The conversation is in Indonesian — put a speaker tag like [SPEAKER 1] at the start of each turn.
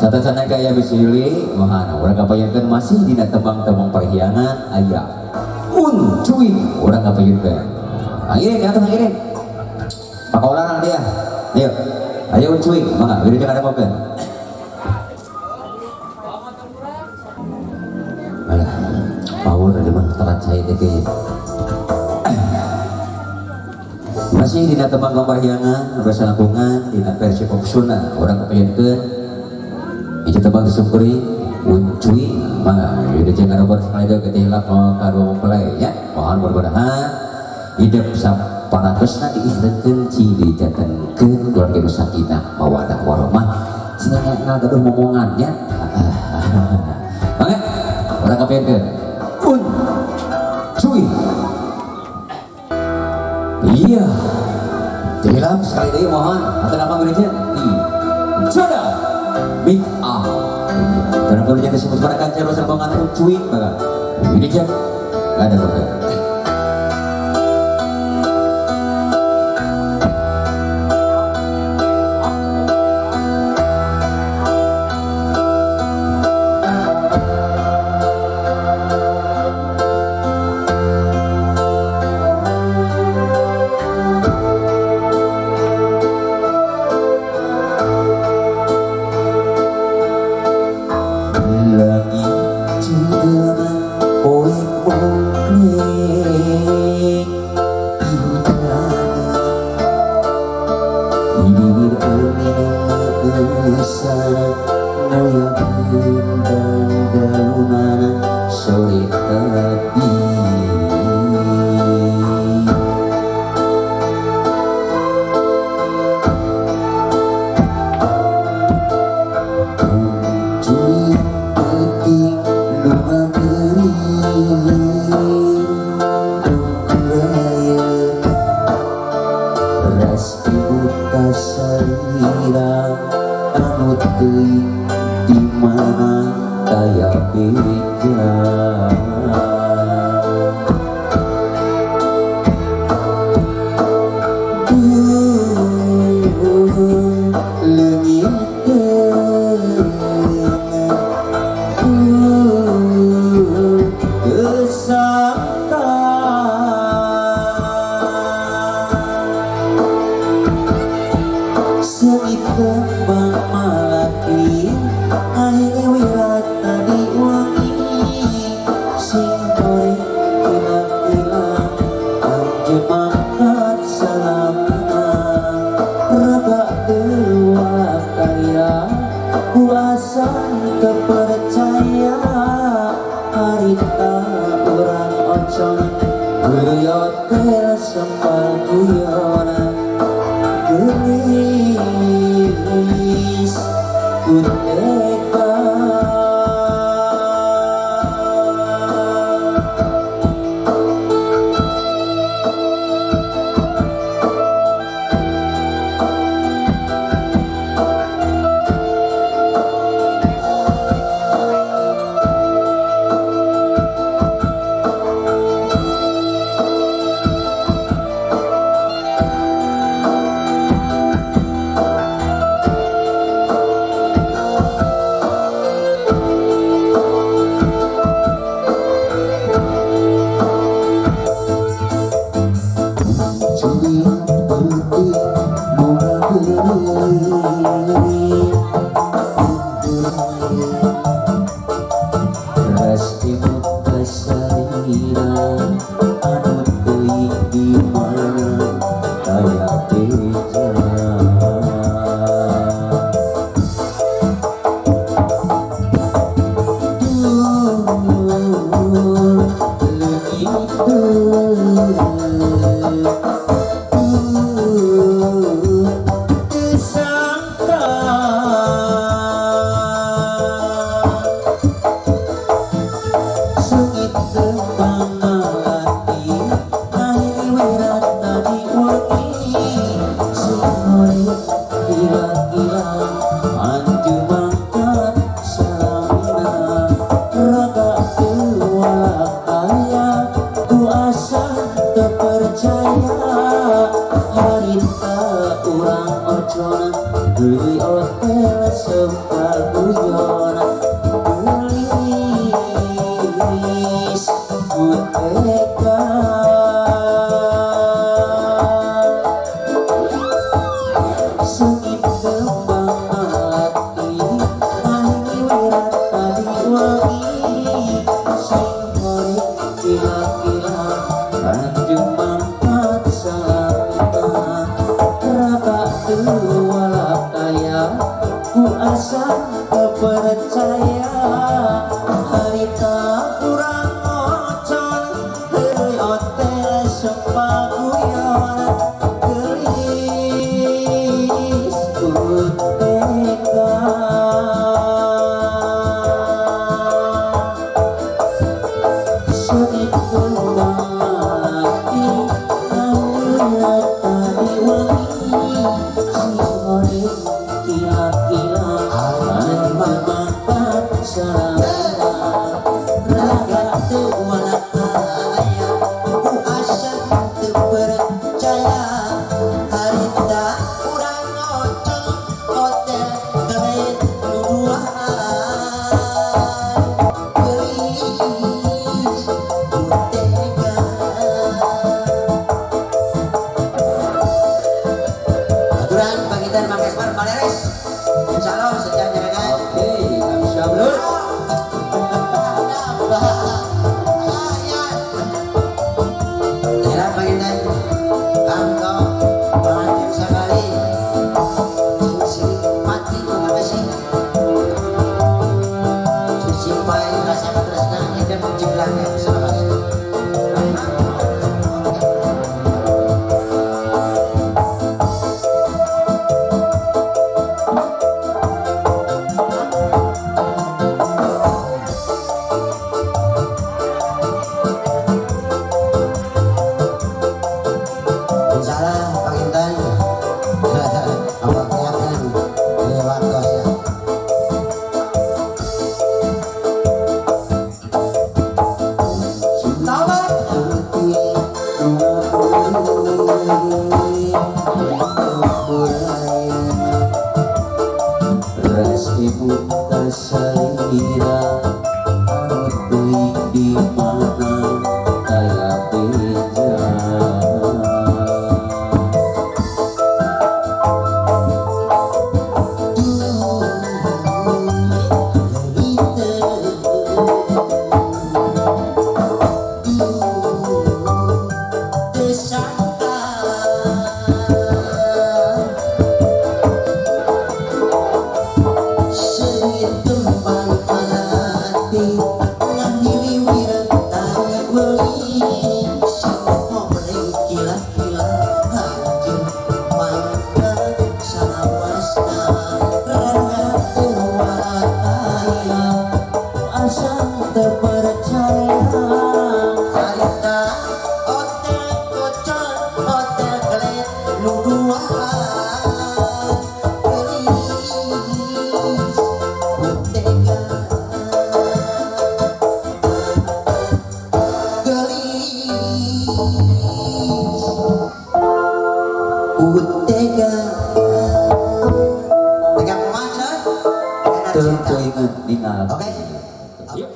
[SPEAKER 1] Satasana gaya bisili mohana urang kapayangkeun masih dina tembang-tembang perhiangan aya uncuy urang kapayangkeun. Angin atuh angin. Pakolan dia. Ayo. Ayo uncuy, mangga wirid kada mokeun. Alah, power ada mah telat saya teh ge. Masih dina tembang perhiangan bersalangkungan dina versi pop Sunda urang kapayangkeun. Itu tebang disempuri uncuy mangga jadi jangan nomor sekali itu kita hilap karo mempelai ya mohon mudah-mudahan hidup saparatusna diikhlaskeun ciri jantenkeun keluarga nu sakinah mawadah warahmah cenah gaduh momongan ya mangga urang kapayangkeun uncuy iya hilap sekali deui mohon atuh apa gereja di Joda Big A. Karena kalau jadi disebut pada kancah bahasa bangan uncuy, maka ini aja nggak ada problem. Lur.
[SPEAKER 2] Daerah Pakintan, Kanto, banyak sekali. Mati, terima kasih. Simpai rasa tresnanya dan jumlahnya semangat. Salah Pak Intan. Apa kelihatan lewat tos ya.
[SPEAKER 1] Ras ibu kasalira anu teuing di mana aya beja. Terpercaya
[SPEAKER 2] Harita hotel kocok hotel kelet nuduhan gelis utega gelis utega tega pemasa
[SPEAKER 1] teu inget dina.
[SPEAKER 2] oke.
[SPEAKER 1] Yuk.